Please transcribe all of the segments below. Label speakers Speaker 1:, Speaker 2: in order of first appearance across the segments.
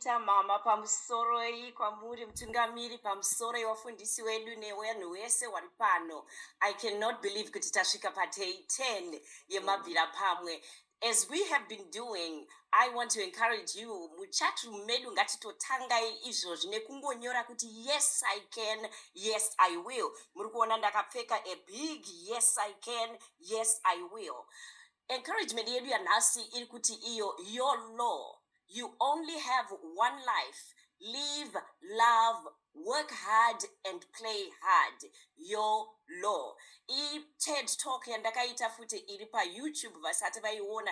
Speaker 1: kuita mama pamusoro kwamuri mutungamiri pamusoro wafundisi wedu newenhu wese wari pano. I cannot believe kuti tasvika patei 10 yeMabvira Pamwe. As we have been doing, I want to encourage you, muchatroom medu ngatitotangai izvozvi nekungonyora kuti yes I can, yes I will. Muri kuona ndakapfeka a big yes I can, yes I will. Encouragement yedu yanhasi iri kuti iyo your law. You only have one life. Live, love, work hard and play hard. Your law. TED talk yandakaita futi iri pa YouTube vasati vaiona.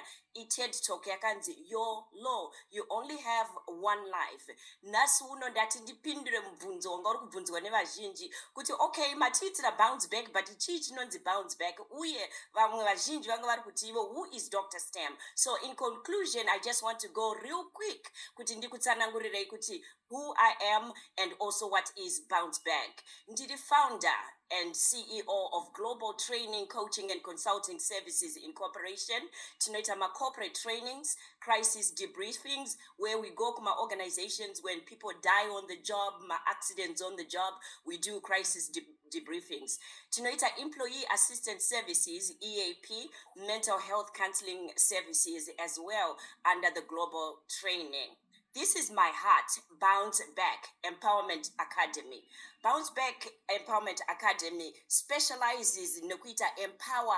Speaker 1: TED talk yakanzi your law. You only have one life. Nasi uno ndati ndipindure mubvunzo wanga uri kubvunzwa nevazhinji kuti okay matiitira bounce back but chii chinonzi bounce back uye vamwe vazhinji vanga vari kuti ivo who is DrStem. So in conclusion I just want to go real quick kuti ndikutsanangurirei kuti who I am and also what is bounce back. Ndiri founder and CEO of Global Training, Coaching and Consulting Services Incorporation. Tinoita ma corporate trainings, crisis debriefings, where we go to my organizations when people die on the job, my accidents on the job, we do crisis debriefings. Tinoita employee assistance services, EAP, mental health counseling services as well under the Global Training. This is my heart, Bounce Back Empowerment Academy. Bounce Back Empowerment Academy specializes in empower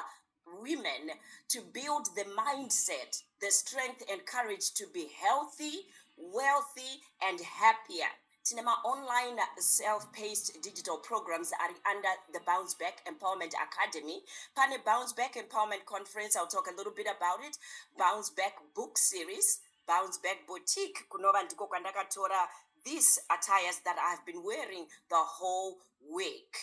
Speaker 1: women to build the mindset, the strength and courage to be healthy, wealthy, and happier. Cinema online self-paced digital programs are under the Bounce Back Empowerment Academy. Pane Bounce Back Empowerment Conference, I'll talk a little bit about it. Bounce Back book series. Bounce Back Boutique, kunova ndiko kwandakatora these attires that I've been wearing the whole week.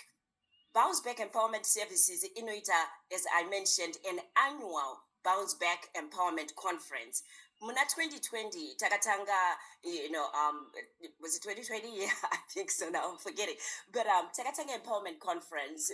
Speaker 1: Bounce Back Empowerment Services inoita, as I mentioned, an annual Bounce Back Empowerment Conference. Muna 2020, takatanga, was it 2020? Yeah, I think so now, I'm forgetting. But takatanga Empowerment Conference,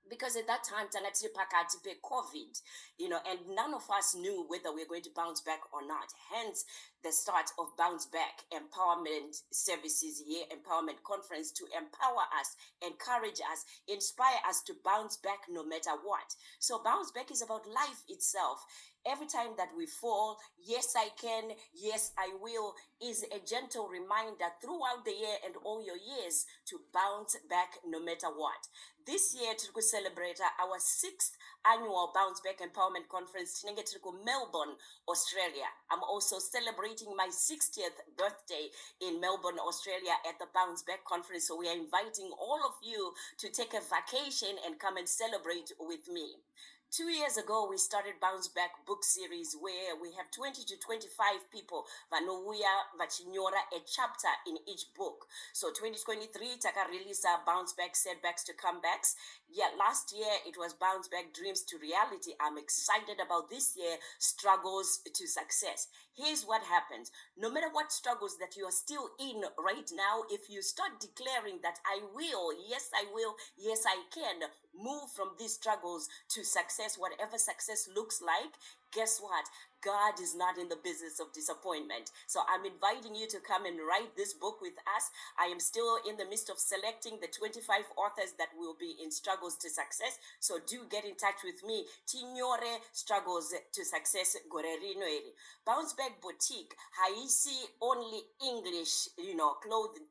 Speaker 1: because at that time, tangatiri pakati pe COVID, and none of us knew whether we were going to bounce back or not. Hence, the start of Bounce Back Empowerment Services Year Empowerment Conference to empower us, encourage us, inspire us to bounce back no matter what. So Bounce Back is about life itself. Every time that we fall, yes, I can, yes, I will, is a gentle reminder throughout the year and all your years to bounce back no matter what. This year, to celebrate our 6th annual Bounce Back Empowerment Conference in Melbourne, Australia. I'm also celebrating my 60th birthday in Melbourne, Australia at the Bounce Back Conference. So we are inviting all of you to take a vacation and come and celebrate with me. 2 years ago, we started Bounce Back book series where we have 20 to 25 people vanouya vachinyora a chapter in each book. So 2023, taka release Bounce Back Setbacks to Comebacks. Yeah, last year it was Bounce Back Dreams to Reality. I'm excited about this year, Struggles to Success. Here's what happens. No matter what struggles that you are still in right now, if you start declaring that I will, yes I can, move from these struggles to success, whatever success looks like, guess what? God is not in the business of disappointment. So I'm inviting you to come and write this book with us. I am still in the midst of selecting the 25 authors that will be in Struggles to Success. So do get in touch with me. Tinyore Struggles to Success Gorerino eri. Bounce Back Boutique. Haisi only English,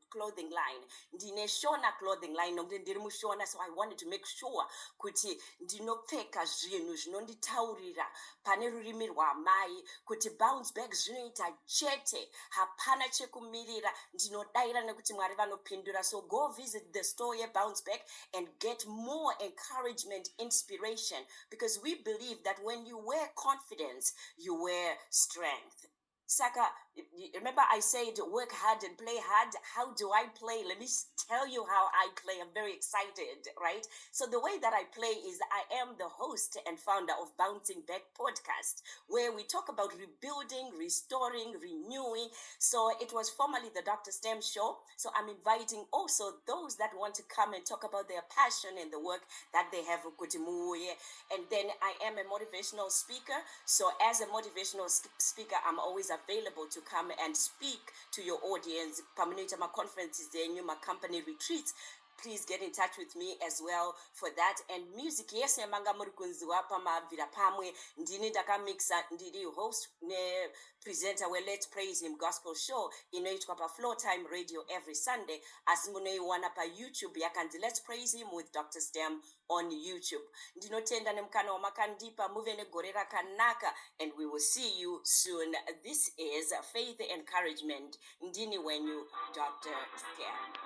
Speaker 1: clothing line. Ndine shona clothing line. So I wanted to make sure kuti ndinopfeka zvinhu zvinonditaurira pane rurimi rwamai kuti bounce back zvinoita chete hapana chekumirira ndinodaira nekuti Mwari vanopindura. So go visit the store here, Bounce Back, and get more encouragement, inspiration, because we believe that when you wear confidence, you wear strength. Saka, remember I said work hard and play hard. How do I play? Let me tell you how I play. I'm very excited, right? So the way that I play is I am the host and founder of Bouncing Back Podcast, where we talk about rebuilding, restoring, renewing. So it was formerly the DrStem Show. So I'm inviting also those that want to come and talk about their passion and the work that they have. And then I am a motivational speaker. So as a motivational speaker, I'm always available to come and speak to your audience, pamanoita ma-conferences zenyu, ma-company retreats, please get in touch with me as well for that. And music, yes, yamanga muri kunziwa Mabvira Pamwe, ndini ndakamixa, ndiri host ne presenter we Let's Praise Him Gospel Show inoitwa pa Floor Time Radio every Sunday. Asi munoiwana pa YouTube yakandi Let's Praise Him with DrStem on YouTube. Ndinotenda nemkana wamakandipa muve negore rakanaka, and we will see you soon. This is Faith Encouragement. Ndini wenyu, Dr. Stem.